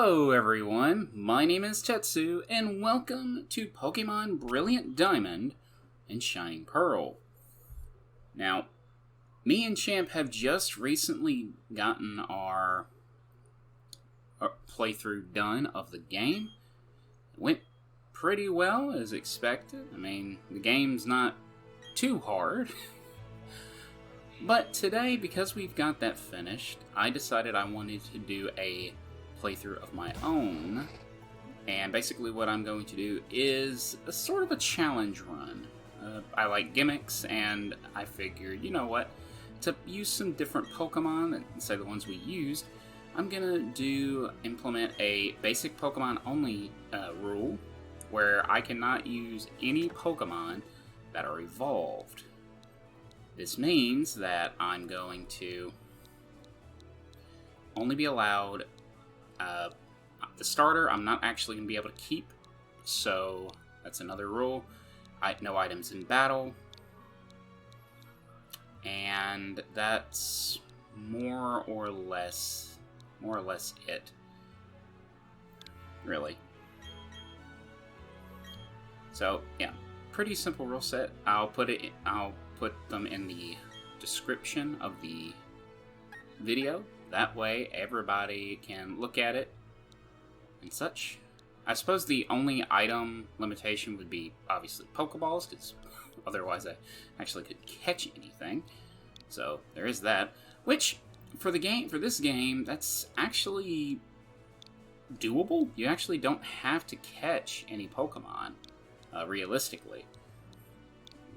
Hello everyone, my name is Tetsu, and welcome to Pokemon Brilliant Diamond and Shining Pearl. Now, me and Champ have just recently gotten our playthrough done of the game. It went pretty well as expected. I mean, the game's not too hard. But today, because we've got that finished, I decided I wanted to do a playthrough of my own. And basically what I'm going to do is a sort of a challenge run. I like gimmicks, and I figured, you know what, to use some different Pokemon instead of the ones we used, I'm going to implement a basic Pokemon only rule where I cannot use any Pokemon that are evolved. This means that I'm going to only be allowed the starter. I'm not actually going to be able to keep, so that's another rule. No items in battle, and that's more or less it, really. So yeah, pretty simple rule set. I'll put them in the description of the video. That way everybody can look at it and such. I suppose the only item limitation would be obviously pokeballs, because otherwise I actually could catch anything. So there is that. Which for this game, that's actually doable. You actually don't have to catch any Pokemon, realistically.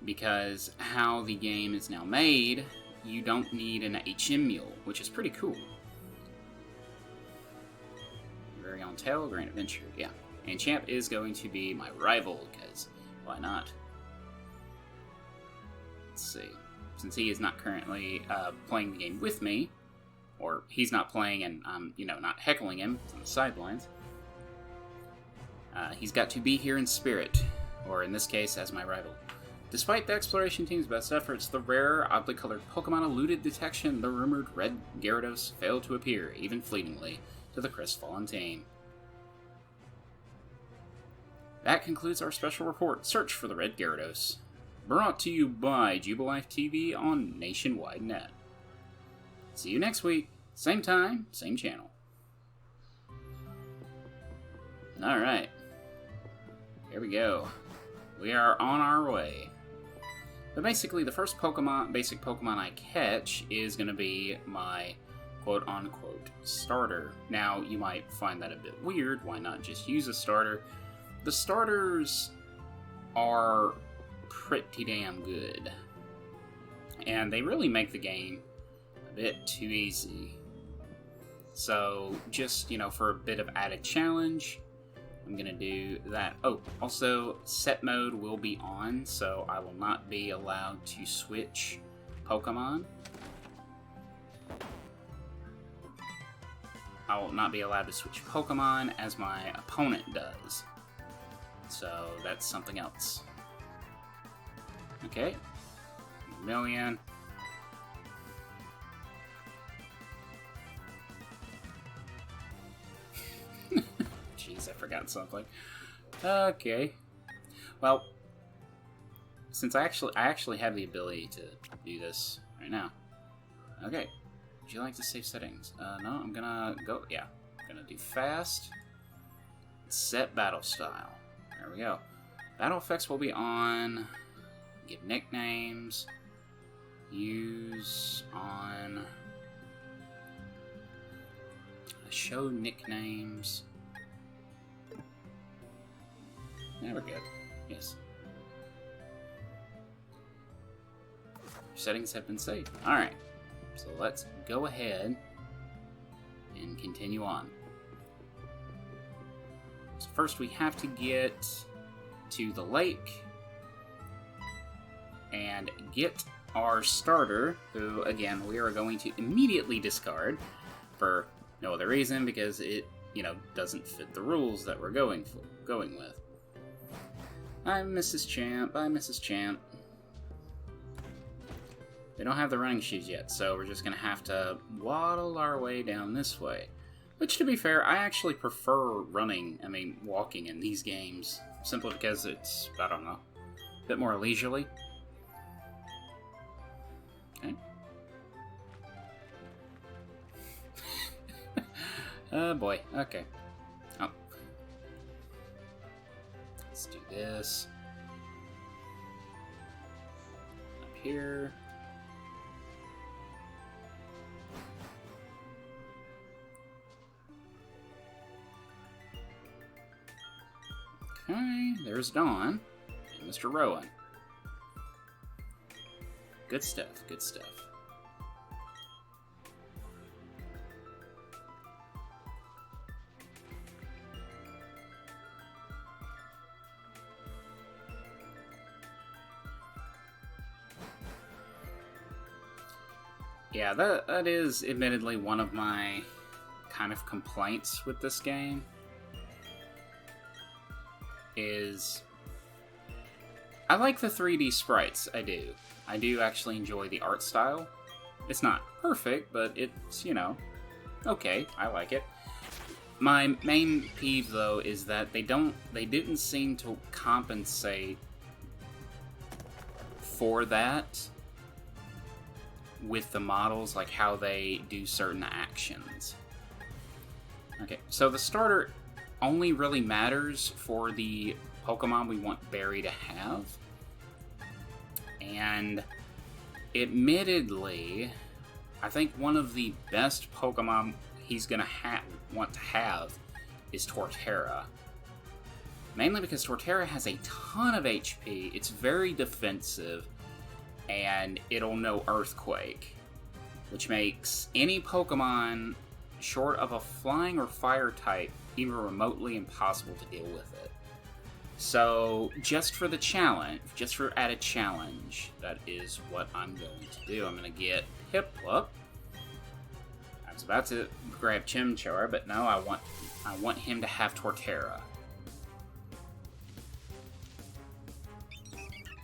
Because how the game is now made, you don't need an HM mule, which is pretty cool. Very on tail, Grand Adventure, yeah. And Champ is going to be my rival, because why not? Let's see. Since he is not currently playing the game with me, or he's not playing and I'm, not heckling him on the sidelines, he's got to be here in spirit, or in this case, as my rival. Despite the exploration team's best efforts, the rare, oddly colored Pokemon eluded detection. The rumored Red Gyarados failed to appear, even fleetingly, to the crestfallen team. That concludes our special report, Search for the Red Gyarados. Brought to you by Jubilife TV on Nationwide Net. See you next week, same time, same channel. Alright. Here we go. We are on our way. But basically, the first basic Pokemon I catch is going to be my quote-unquote starter. Now, you might find that a bit weird. Why not just use a starter? The starters are pretty damn good. And they really make the game a bit too easy. So, just, for a bit of added challenge, I'm going to do that. Oh, also, set mode will be on, so I will not be allowed to switch Pokemon. I will not be allowed to switch Pokemon as my opponent does. So, that's something else. Okay. Million. Jeez, I forgot something. Okay. Well, since I actually have the ability to do this right now. Okay. Would you like to save settings? No, I'm gonna go. Yeah, I'm gonna do fast. Set battle style. There we go. Battle effects will be on. Give nicknames. Use on. Show nicknames. Yeah, we're good. Yes. Settings have been saved. Alright. So let's go ahead and continue on. So first we have to get to the lake and get our starter, who, again, we are going to immediately discard for no other reason, because it, doesn't fit the rules that we're going with. I'm Mrs. Champ. Bye, Mrs. Champ. They don't have the running shoes yet, so we're just going to have to waddle our way down this way. Which, to be fair, I actually prefer walking in these games. Simply because it's, I don't know, a bit more leisurely. Okay. Oh boy, okay. Oh. Let's do this. Up here. Okay, there's Dawn and Mr. Rowan. Good stuff, good stuff. Yeah, that is admittedly one of my kind of complaints with this game. Is I like the 3D sprites, I do. I do actually enjoy the art style. It's not perfect, but it's, okay, I like it. My main peeve, though, is that they didn't seem to compensate for that with the models, like how they do certain actions. Okay, so the starter only really matters for the Pokemon we want Barry to have. And admittedly, I think one of the best Pokemon he's gonna want to have is Torterra. Mainly because Torterra has a ton of HP, it's very defensive, and it'll know Earthquake, which makes any Pokemon short of a flying or fire type even remotely impossible to deal with it. So, just for the challenge, just for added challenge, that is what I'm going to do. I'm going to get Piplup. I was about to grab Chimchar, but no, I want him to have Torterra.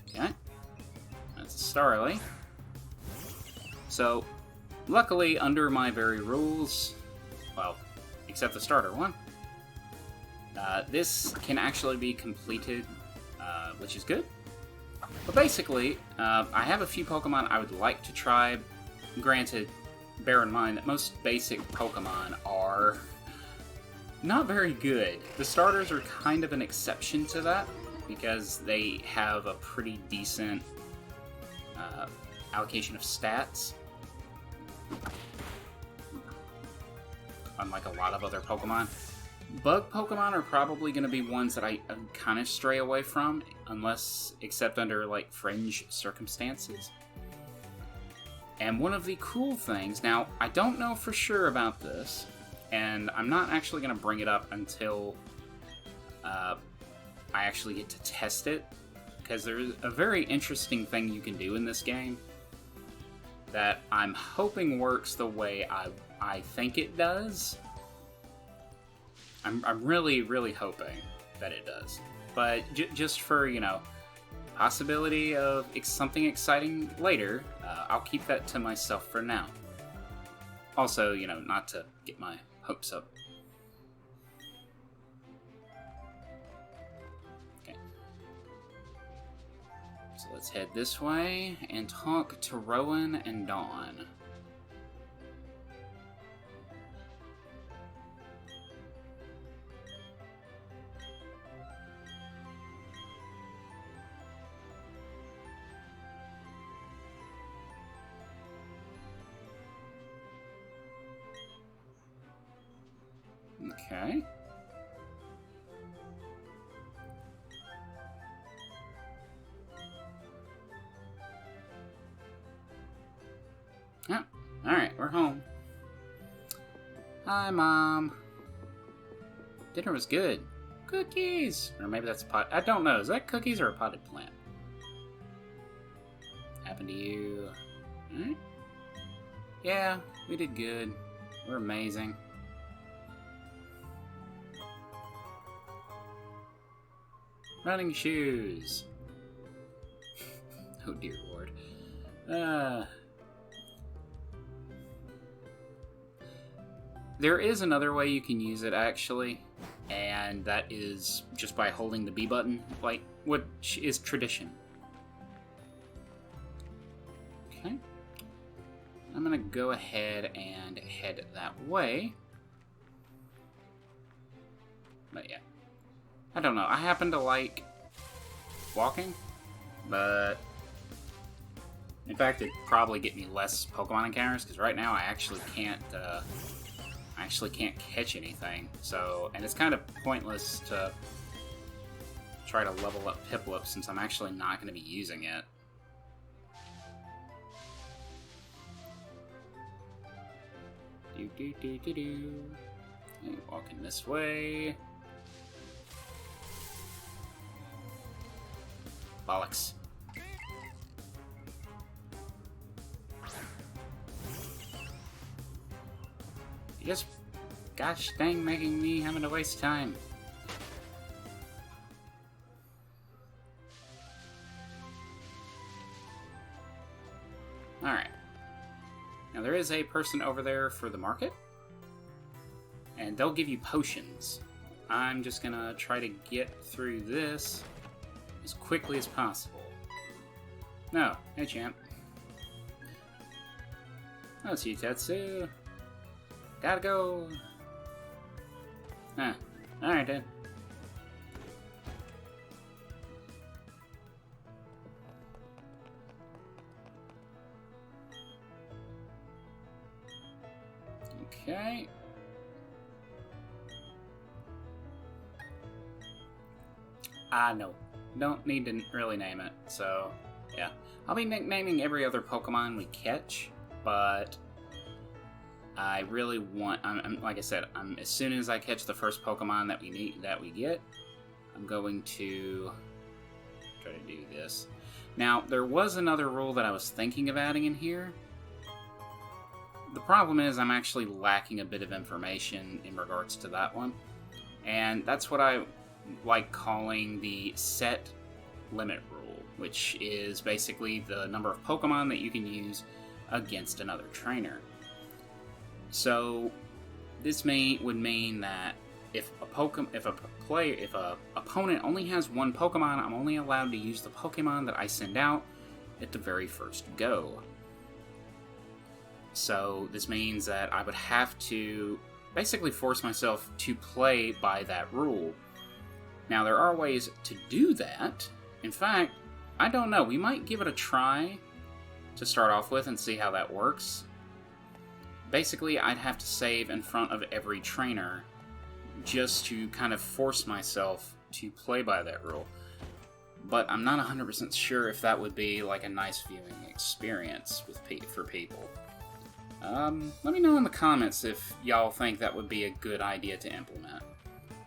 Okay. That's a Starly. So, luckily, under my very rules, well, except the starter one, this can actually be completed, which is good. But basically, I have a few Pokemon I would like to try. Granted, bear in mind that most basic Pokemon are not very good. The starters are kind of an exception to that, because they have a pretty decent allocation of stats, unlike a lot of other Pokemon. Bug Pokemon are probably going to be ones that I kind of stray away from, except under, like, fringe circumstances. And one of the cool things, now, I don't know for sure about this, and I'm not actually going to bring it up until I actually get to test it, because there's a very interesting thing you can do in this game that I'm hoping works the way I think it does. I'm really, really hoping that it does. But just for, possibility of something exciting later, I'll keep that to myself for now. Also, not to get my hopes up. Okay. So let's head this way and talk to Rowan and Dawn. Okay. Yeah. Alright, we're home. Hi, Mom. Dinner was good. Cookies! Or maybe that's a pot. I don't know. Is that cookies or a potted plant? Happened to you? Alright. Yeah, we did good. We're amazing. Running shoes. Oh dear Lord. There is another way you can use it, actually, and that is just by holding the B button, like, which is tradition. Okay. I'm gonna go ahead and head that way. But yeah. I don't know, I happen to like walking, but in fact, it'd probably get me less Pokemon encounters, because right now I actually can't catch anything. So, and it's kind of pointless to try to level up Piplup since I'm actually not going to be using it. And walking this way. Bollocks. You just, gosh dang, making me having to waste time. Alright. Now there is a person over there for the market. And they'll give you potions. I'm just gonna try to get through this as quickly as possible. No, hey champ. Oh, it's you, Tetsu. Gotta go. Huh. Alright then. Okay. No. Don't need to really name it, so yeah. I'll be nicknaming every other Pokemon we catch, but I really want, like I said, as soon as I catch the first Pokemon that we get, I'm going to try to do this. Now, there was another rule that I was thinking of adding in here. The problem is I'm actually lacking a bit of information in regards to that one, and that's what I like calling the set limit rule, which is basically the number of Pokemon that you can use against another trainer. So this would mean that if a opponent only has one Pokemon, I'm only allowed to use the Pokemon that I send out at the very first go. So this means that I would have to basically force myself to play by that rule. Now there are ways to do that. In fact, I don't know, we might give it a try to start off with and see how that works. Basically, I'd have to save in front of every trainer just to kind of force myself to play by that rule. But I'm not 100% sure if that would be like a nice viewing experience for people. Let me know in the comments if y'all think that would be a good idea to implement.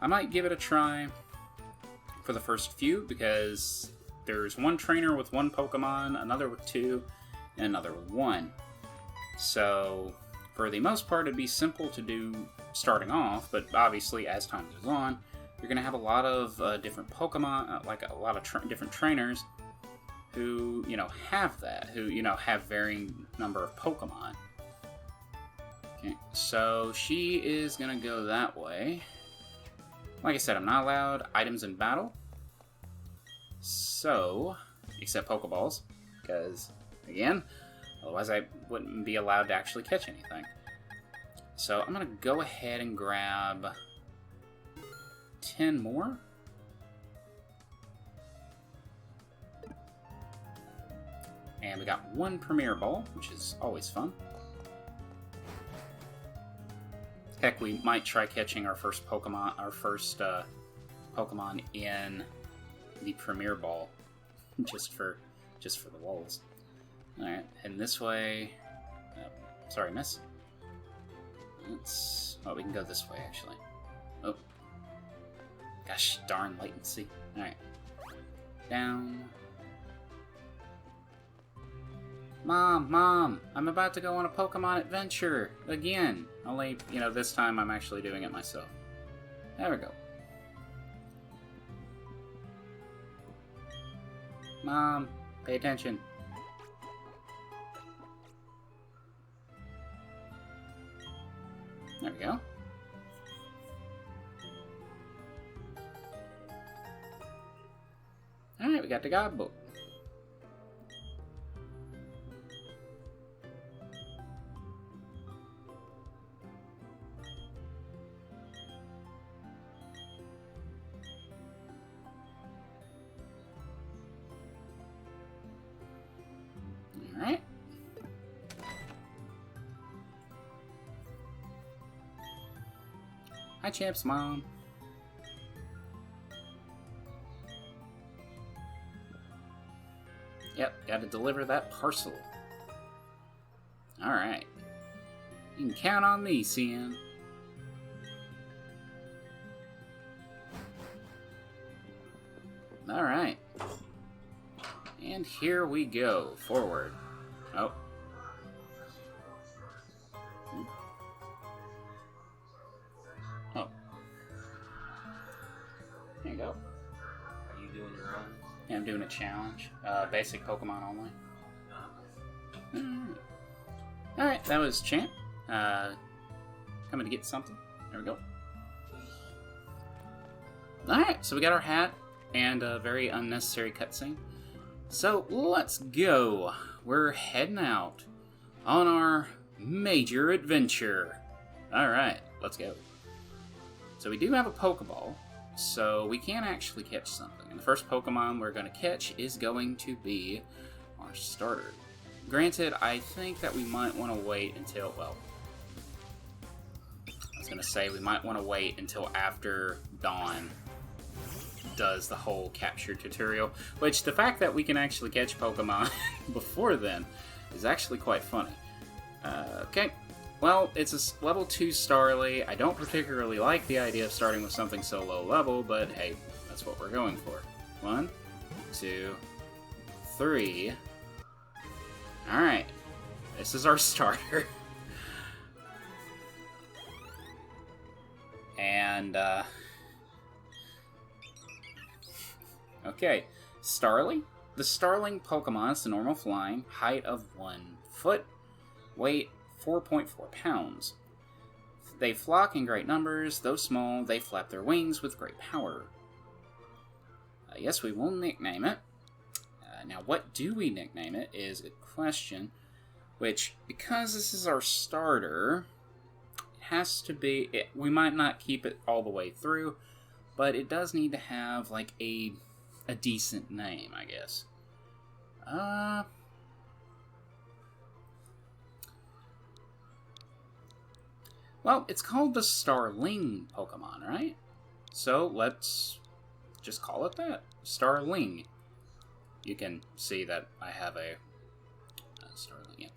I might give it a try for the first few, because there's one trainer with one Pokemon, another with two, and another with one. So for the most part, it'd be simple to do starting off, but obviously as time goes on, you're going to have a lot of different Pokemon, like a lot of different trainers who, have that, who, have varying number of Pokemon. Okay, so she is going to go that way. Like I said, I'm not allowed items in battle. So, except pokeballs, because, again, otherwise I wouldn't be allowed to actually catch anything. So I'm going to go ahead and grab 10 more. And we got one Premier Ball, which is always fun. Heck, we might try catching our first Pokemon, Pokemon in the Premier Ball, just for the lulz. All right, heading this way. Sorry, miss. We can go this way actually. Oh, gosh darn latency. All right, down. Mom, I'm about to go on a Pokemon adventure again. Only, this time I'm actually doing it myself. There we go. Mom, pay attention. There we go. Alright, we got the guidebook. Alright. Hi, Champ's mom. Yep, gotta deliver that parcel. Alright. You can count on me, CN. Alright. And here we go. Forward. Oh. Oh. There you go. Are you doing your run? Yeah, I'm doing a challenge. Basic Pokemon only. Alright, that was Champ. Coming to get something. There we go. Alright, so we got our hat and a very unnecessary cutscene. So, let's go. We're heading out on our major adventure. Alright, let's go. So we do have a Pokeball, so we can actually catch something. And the first Pokemon we're going to catch is going to be our starter. Granted, I think that we might want to wait until, well, I was going to say we might want to wait until after Dawn does the whole capture tutorial, which the fact that we can actually catch Pokemon before then is actually quite funny. Okay, well, it's a level 2 Starly. I don't particularly like the idea of starting with something so low level, but hey, that's what we're going for. 1, 2, 3. Alright, this is our starter. And, okay, Starly. The Starling Pokemon is the normal flying, height of 1 foot, weight 4.4 pounds. They flock in great numbers, though small, they flap their wings with great power. Yes, we will nickname it. Now, what do we nickname it is a question, which, because this is our starter, it has to be, we might not keep it all the way through, but it does need to have, like, a decent name, I guess. Well, it's called the Starling Pokemon, right? So let's just call it that. Starling. You can see that I have a Starling, yeah,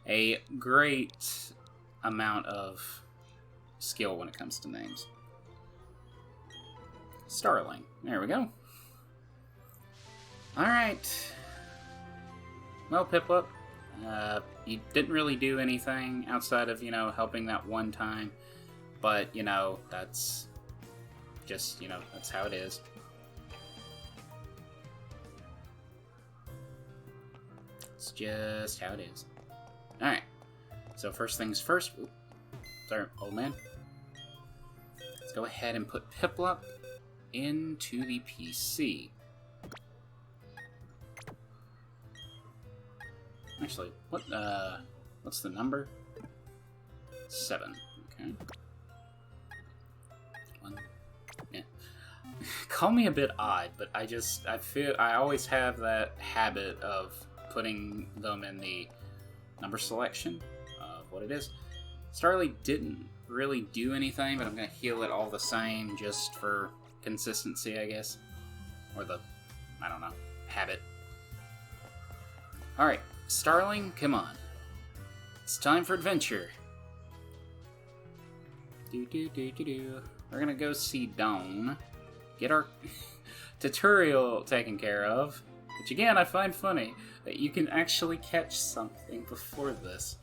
a great amount of skill when it comes to names. Starling. There we go. Alright. Well, Piplup, you didn't really do anything outside of, helping that one time. But, that's just, that's how it is. It's just how it is. Alright. So first things first. Ooh, sorry, old man. Let's go ahead and put Piplup into the PC. Actually, what's the number? 7. Okay. 1. Yeah. Call me a bit odd, but I always have that habit of putting them in the number selection of what it is. Starly didn't really do anything, but I'm going to heal it all the same just for consistency, I guess. Or I don't know, habit. Alright, Starling, come on. It's time for adventure. We're going to go see Dawn. Get our tutorial taken care of. Which again, I find funny that you can actually catch something before this.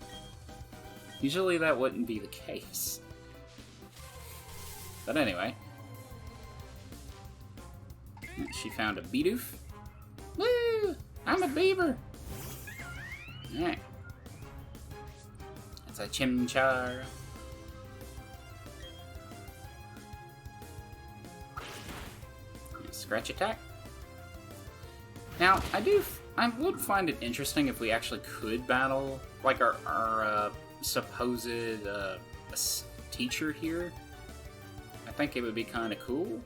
Usually that wouldn't be the case. But anyway. She found a Bidoof. Woo! I'm a beaver! Alright. That's a Chimchar. scratch attack. Now, I would find it interesting if we actually could battle, like, our supposed teacher here. I think it would be kind of cool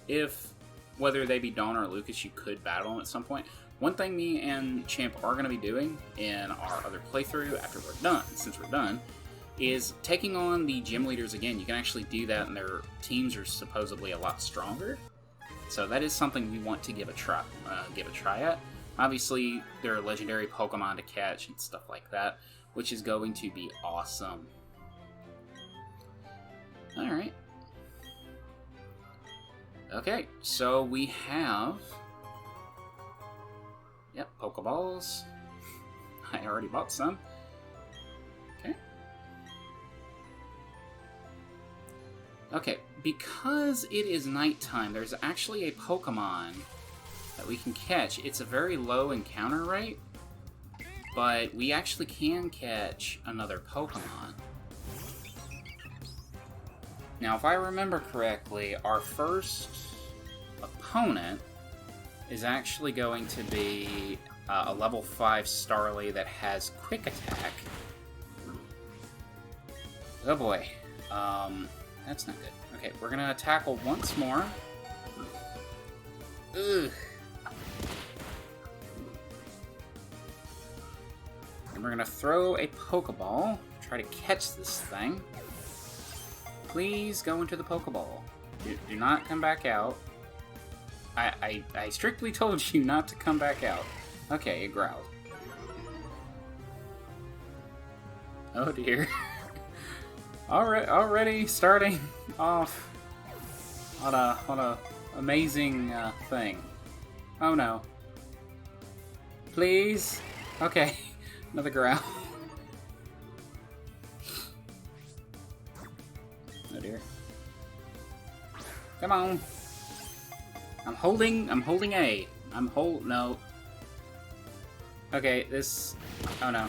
if, whether they be Dawn or Lucas, you could battle them at some point. One thing me and Champ are going to be doing in our other playthrough after we're done, since we're done, is taking on the gym leaders again. You can actually do that, and their teams are supposedly a lot stronger. So that is something we want to give a try at. Obviously, there are legendary Pokemon to catch and stuff like that, which is going to be awesome. Alright. Okay, so we have... Yep, pokeballs. I already bought some. Okay. Okay, because it is nighttime, there's actually a Pokemon that we can catch. It's a very low encounter rate, but we actually can catch another Pokemon. Now, if I remember correctly, our first opponent is actually going to be a level 5 Starly that has Quick Attack. Oh boy. That's not good. Okay, we're gonna tackle once more. Ugh. And we're gonna throw a Pokeball. Try to catch this thing. Please go into the Pokeball. Do not come back out. I strictly told you not to come back out. Okay, it growled. Oh dear. Already starting off on a amazing thing. Oh no. Please? Okay, another growl. Oh dear. Come on. I'm holding A. No. Okay, this... Oh no.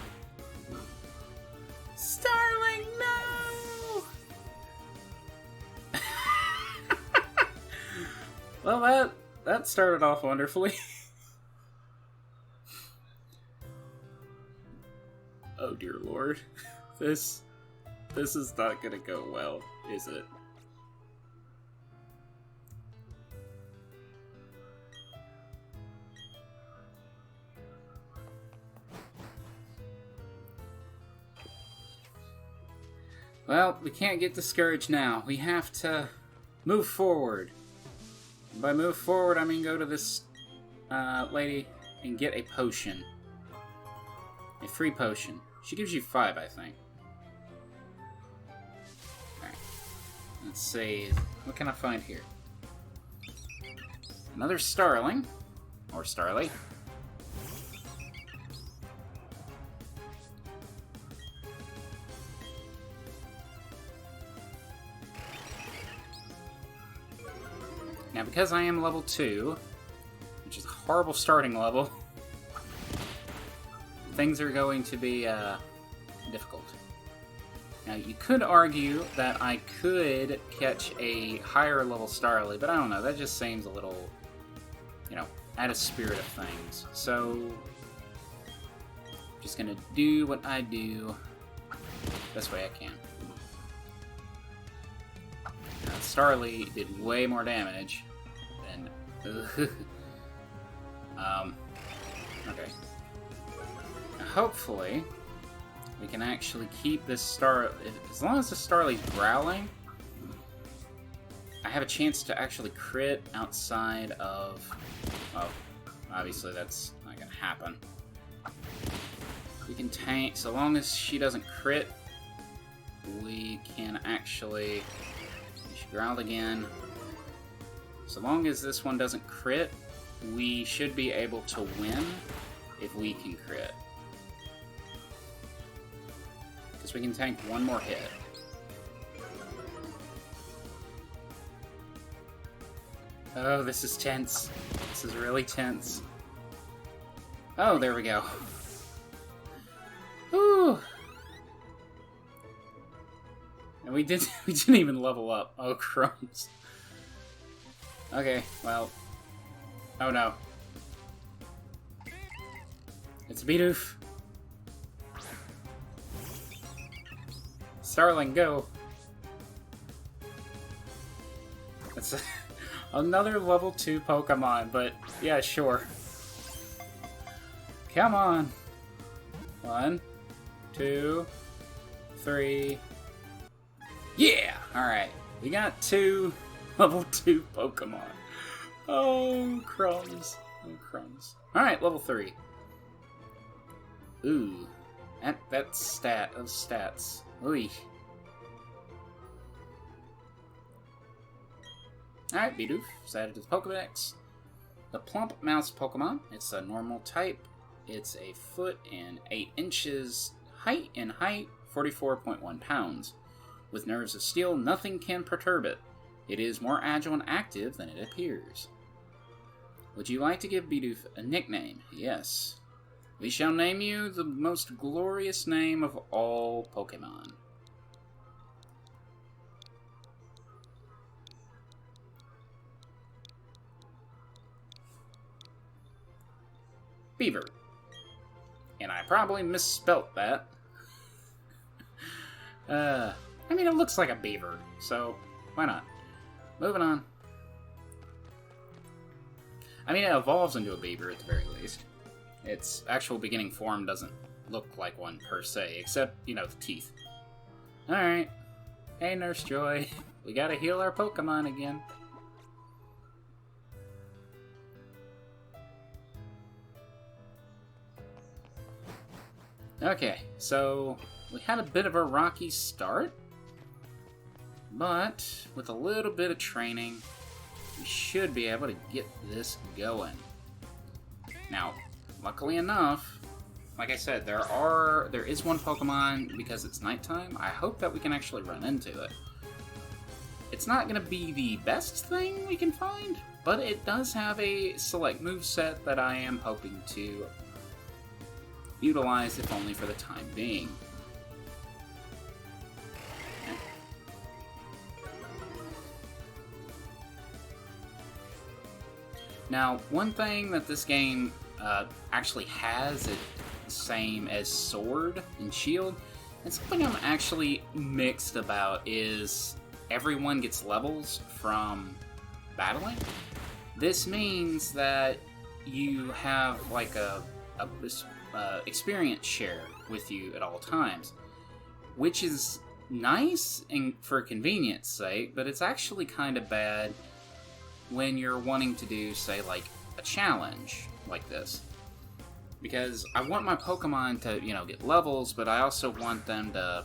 Starling, no! Well, that started off wonderfully. Oh dear lord. This is not gonna go well, is it? Well, we can't get discouraged now. We have to move forward. And by move forward, I mean go to this lady and get a potion. A free potion. She gives you 5, I think. Alright. Let's see. What can I find here? Another Starling. Or Starly. Now, because I am level 2, which is a horrible starting level, things are going to be difficult. Now, you could argue that I could catch a higher level Starly, but I don't know, that just seems a little, out of spirit of things. So, just gonna do what I do best way I can. Starly did way more damage than... okay. Now, hopefully, we can actually keep this as long as the Starly's growling, I have a chance to actually crit outside of... Oh, obviously that's not gonna happen. We can tank, so long as she doesn't crit, we can actually... She growled again. So long as this one doesn't crit, we should be able to win if we can crit. Because we can tank one more hit. Oh, this is tense. This is really tense. Oh, there we go. Whew. And we didn't even level up. Oh, crumbs. Okay, well, Oh no. It's a Bidoof. Starling, go. It's another level 2 Pokemon, but yeah, sure. Come on. 1, 2, 3. Yeah! Alright. We got 2 level 2 Pokemon. Oh, crumbs. Oh, crumbs. Alright, level 3. Ooh. That stat of stats. Ooh. Alright, Bidoof. It's added to the Pokedex. The Plump Mouse Pokemon. It's a normal type. It's a foot and 8 inches height, 44.1 pounds. With nerves of steel, nothing can perturb it. It is more agile and active than it appears. Would you like to give Bidoof a nickname? Yes. We shall name you the most glorious name of all Pokemon. Beaver. And I probably misspelt that. I mean, it looks like a beaver, so why not? Moving on. I mean, it evolves into a beaver at the very least. Its actual beginning form doesn't look like one per se, except, you know, the teeth. Alright. Hey, Nurse Joy. We gotta heal our Pokemon again. Okay, so we had a bit of a rocky start, but with a little bit of training, we should be able to get this going. Now, luckily enough, like I said, there is one Pokemon, because it's nighttime, I hope that we can actually run into it. It's not going to be the best thing we can find, but it does have a select moveset that I am hoping to utilize, if only for the time being. Now, one thing that this game actually has, it same as Sword and Shield, and something I'm actually mixed about is everyone gets levels from battling. This means that you have like a experience share with you at all times, which is nice and for convenience sake, but it's actually kind of bad when you're wanting to do, say, like a challenge like this, because I want my Pokemon to, you know, get levels, but I also want them to,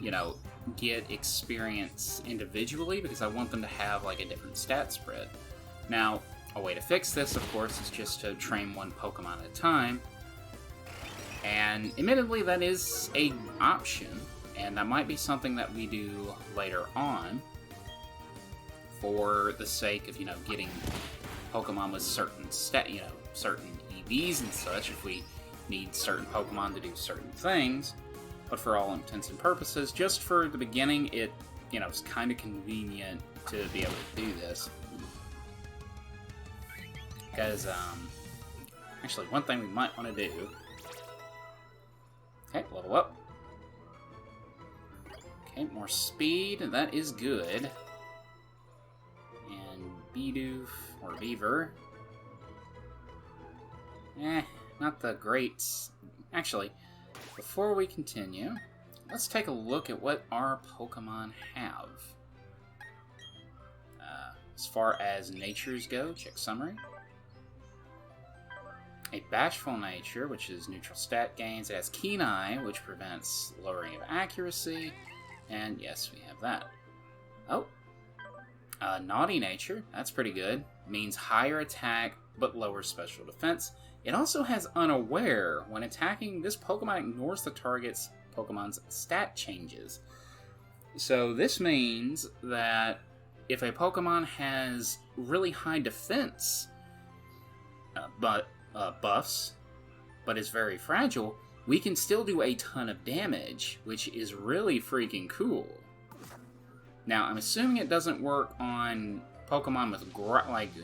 you know, get experience individually, because I want them to have like a different stat spread. Now, a way to fix this, of course, is just to train one Pokemon at a time. And admittedly, that is an option, and that might be something that we do later on for the sake of, you know, getting Pokemon with certain certain EVs and such, if we need certain Pokemon to do certain things. But for all intents and purposes, just for the beginning, it, you know, it's kind of convenient to be able to do this. Because, actually, one thing we might want to do. Okay, level up. Okay, more speed. That is good. And Bidoof, or Beaver. Not the great. Actually, before we continue, let's take a look at what our Pokemon have. As far as natures go, check summary. A bashful nature, which is neutral stat gains. It has keen eye, which prevents lowering of accuracy. And yes, we have that. Oh. Naughty nature, that's pretty good. Means higher attack, but lower special defense. It also has unaware. When attacking, this Pokemon ignores the target's Pokemon's stat changes. So this means that if a Pokemon has really high defense, buffs, but is very fragile, we can still do a ton of damage, which is really freaking cool. Now, I'm assuming it doesn't work on Pokemon with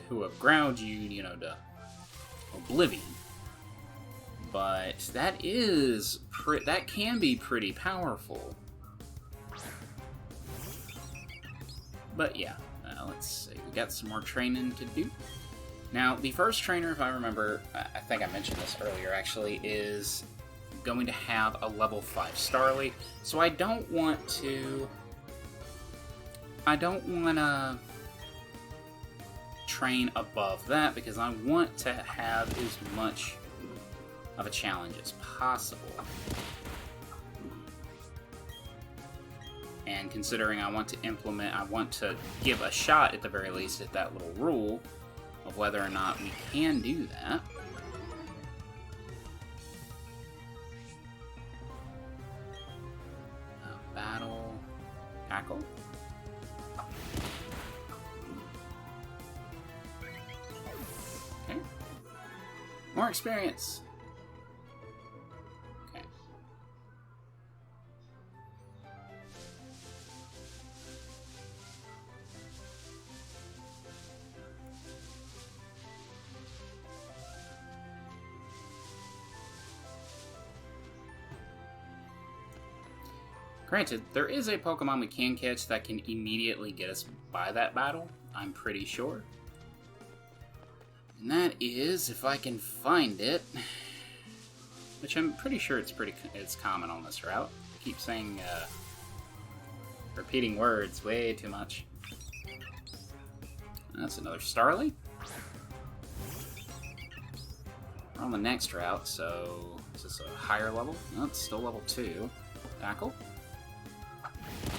who have ground you, you know, to oblivion. But that that can be pretty powerful. But yeah, let's see. We got some more training to do. Now, the first trainer, if I remember, I think I mentioned this earlier actually, is going to have a level 5 Starly. So I don't want to train above that because I want to have as much of a challenge as possible. And considering I want to give a shot at the very least at that little rule of whether or not we can do that. Battle tackle. Okay. More experience. Okay. Granted, there is a Pokemon we can catch that can immediately get us by that battle, I'm pretty sure. And that is, if I can find it, which I'm pretty sure it's common on this route. I keep saying, repeating words way too much. That's another Starly. We're on the next route, so is this a higher level? No, it's still level 2. Tackle.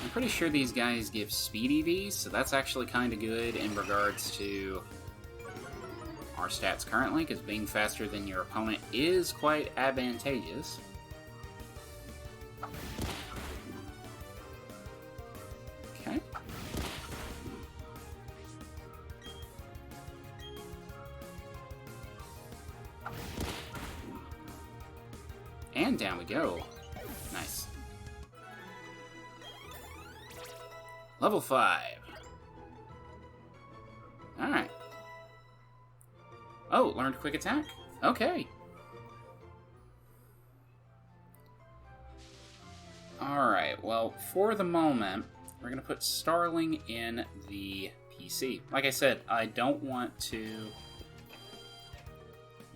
I'm pretty sure these guys give speed EVs, so that's actually kind of good in regards to our stats currently, because being faster than your opponent is quite advantageous. Okay. And down we go. Nice. Level 5. Alright. Oh, learned quick attack. Okay. Alright, well, for the moment, we're going to put Starling in the PC. Like I said, I don't want to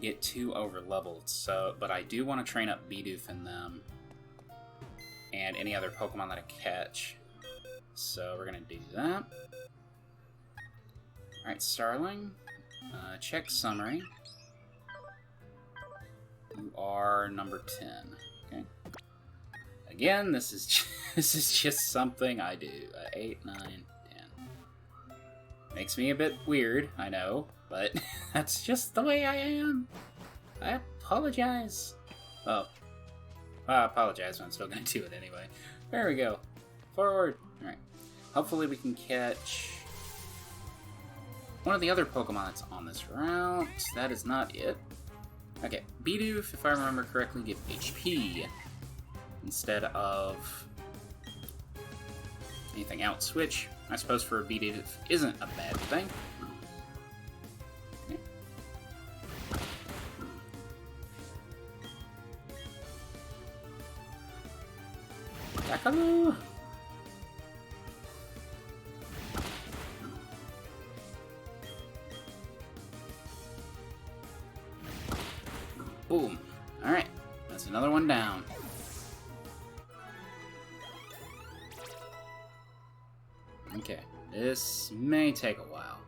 get too over-leveled, but I do want to train up Bidoof in them and any other Pokemon that I catch. So we're going to do that. Alright, Starling. Check summary. You are number 10. Okay. Again, this is just something I do. 8, 9, 10. Makes me a bit weird, I know, but that's just the way I am. I apologize. Oh. I apologize, but I'm still going to do it anyway. There we go. Forward. Alright. Hopefully we can catch one of the other Pokemon that's on this route. That is not it. Okay, Bidoof, if I remember correctly, give HP instead of anything else, which I suppose for a Bidoof isn't a bad thing. Okay. Tackle! Boom. Alright, that's another one down. Okay, this may take a while.